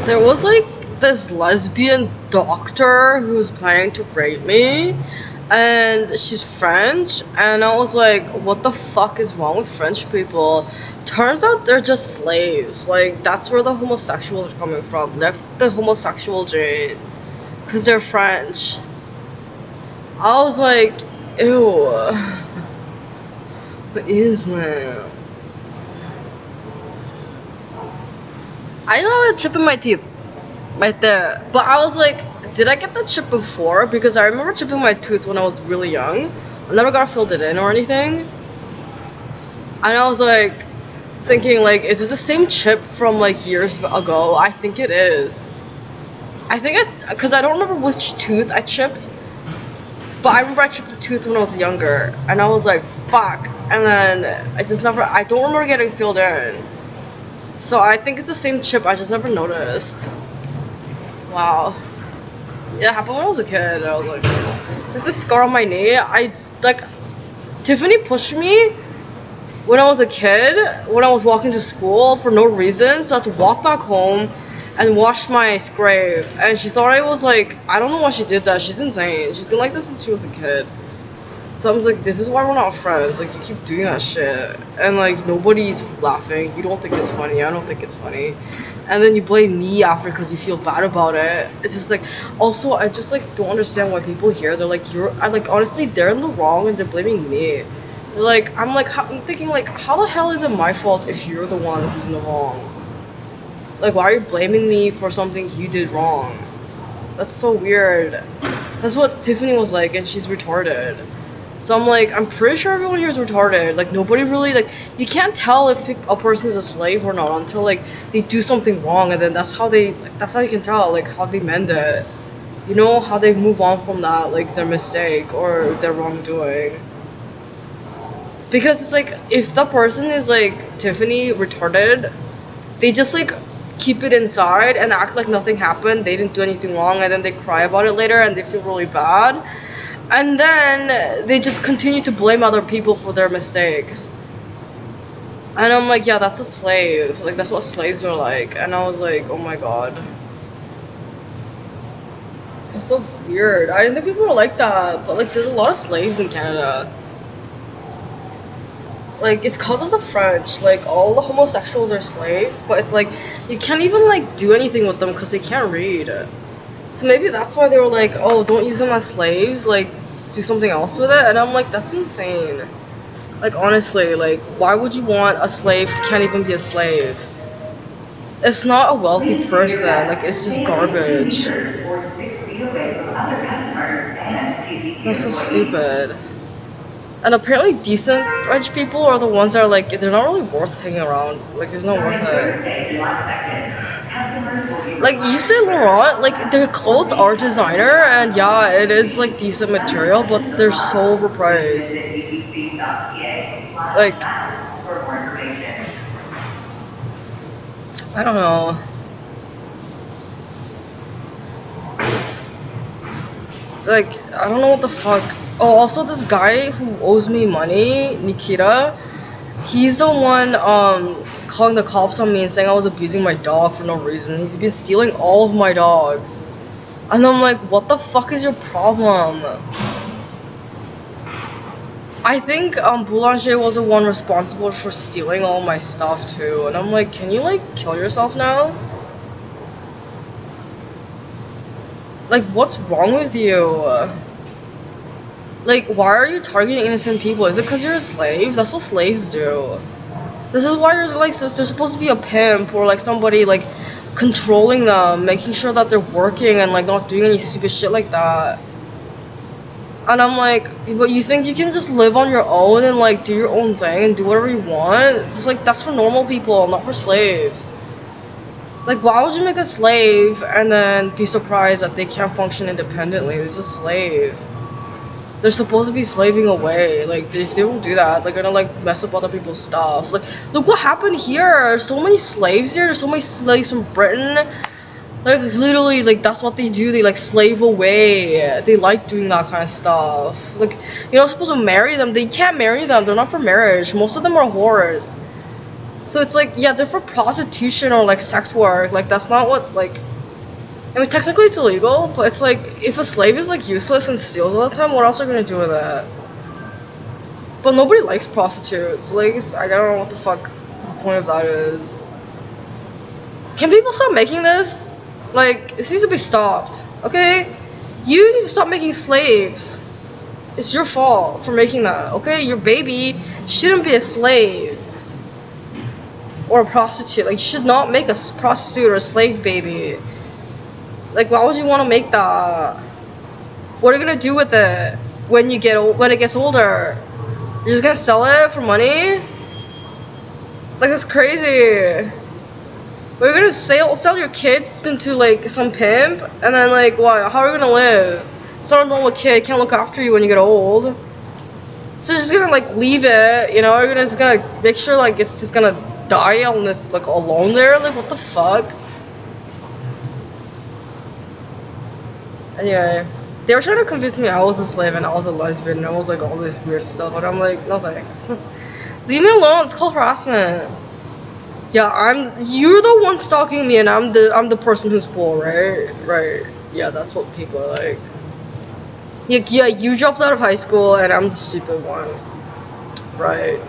There was like this lesbian doctor who was planning to rape me, and she's French, and I was like, what the fuck is wrong with French people? Turns out they're just slaves. Like, that's where the homosexuals are coming from. They're the homosexual gene, because they're French. I was like, ew. What is man? I know I have a chip in my teeth. Right there. But I was like, did I get that chip before? Because I remember chipping my tooth when I was really young. I never got filled it in or anything. And I was like, thinking like, is it the same chip from like years ago? I think it is. Because I don't remember which tooth I chipped. But I remember I chipped a tooth when I was younger. And I was like, fuck. And then I don't remember getting filled in. So I think it's the same chip, I just never noticed. Wow. Yeah, it happened when I was a kid. I was like, it's like this scar on my knee. Tiffany pushed me when I was a kid, when I was walking to school for no reason. So I had to walk back home and wash my scrape. And she thought I was like, I don't know why she did that. She's insane. She's been like this since she was a kid. So I'm like, this is why we're not friends. Like, you keep doing that shit. And like, nobody's laughing. You don't think it's funny. I don't think it's funny. And then you blame me after because you feel bad about it. It's just like, also, I just like don't understand why people here, they're like, I like, honestly, they're in the wrong and they're blaming me. They're like, I'm thinking like, how the hell is it my fault if you're the one who's in the wrong? Like, why are you blaming me for something you did wrong? That's so weird. That's what Tiffany was like, and she's retarded. So I'm like, I'm pretty sure everyone here is retarded. Like, nobody really, like, you can't tell if a person is a slave or not until, like, they do something wrong, and then that's how you can tell, like, how they mend it. You know, how they move on from that, like, their mistake or their wrongdoing. Because it's like, if the person is, like, Tiffany, retarded, they just, like, keep it inside and act like nothing happened, they didn't do anything wrong, and then they cry about it later and they feel really bad. And then they just continue to blame other people for their mistakes. And I'm like, yeah, that's a slave. Like, that's what slaves are like. And I was like, oh my god. It's so weird. I didn't think people were like that. But, like, there's a lot of slaves in Canada. Like, it's because of the French. Like, all the homosexuals are slaves. But it's like, you can't even, like, do anything with them because they can't read. So maybe that's why they were like, oh, don't use them as slaves, like, do something else with it. And I'm like, that's insane. Like, honestly, like, why would you want a slave who can't even be a slave? It's not a wealthy person, like, it's just garbage. That's so stupid. And apparently decent French people are the ones that are like, they're not really worth hanging around. Like, there's no worth it. Like, you say Laurent, like, their clothes are designer, and yeah, it is, like, decent material, but they're so overpriced. Like, I don't know. Like, I don't know what the fuck. Oh, also this guy who owes me money, Nikita, he's the one, calling the cops on me and saying I was abusing my dog for no reason. He's been stealing all of my dogs. And I'm like, what the fuck is your problem? I think, Boulanger was the one responsible for stealing all my stuff too. And I'm like, can you, like, kill yourself now? Like, what's wrong with you? Like, why are you targeting innocent people? Is it because you're a slave? That's what slaves do. This is why you're like, there's supposed to be a pimp or like somebody like controlling them, making sure that they're working and like not doing any stupid shit like that. And I'm like, but you think you can just live on your own and like do your own thing and do whatever you want? It's like, that's for normal people, not for slaves. Like, why would you make a slave and then be surprised that they can't function independently? It's a slave. They're supposed to be slaving away. Like, if they don't do that, they're gonna like mess up other people's stuff. Like, look what happened here. There's so many slaves here. There's so many slaves from Britain. Like, literally, like, that's what they do. They like slave away. They like doing that kind of stuff. Like, you're not supposed to marry them. They can't marry them. They're not for marriage. Most of them are whores. So it's like, yeah, they're for prostitution or like sex work. Like that's not what like. I mean, technically it's illegal, but it's like if a slave is like useless and steals all the time, what else are you gonna do with that? But nobody likes prostitutes. Like I don't know what the fuck the point of that is. Can people stop making this? Like this needs to be stopped. Okay, you need to stop making slaves. It's your fault for making that. Okay, your baby shouldn't be a slave. Or a prostitute. Like, you should not make a prostitute or a slave baby. Like, why would you want to make that? What are you gonna do with it when you when it gets older? You're just gonna sell it for money? Like, that's crazy. We're gonna sell your kid into like some pimp, and then like what? How are you gonna live? It's not a normal kid. Can't look after you when you get old. So you're just gonna like leave it, you know? You're just gonna make sure like it's just gonna die on this like alone there. Like what the fuck? Anyway, they were trying to convince me I was a slave and I was a lesbian and I was like all this weird stuff, and I'm like, no thanks. Leave me alone. It's called harassment. Yeah, you're the one stalking me and I'm the person who's poor, right? Right. Yeah, that's what people are like. Yeah, you dropped out of high school and I'm the stupid one. Right.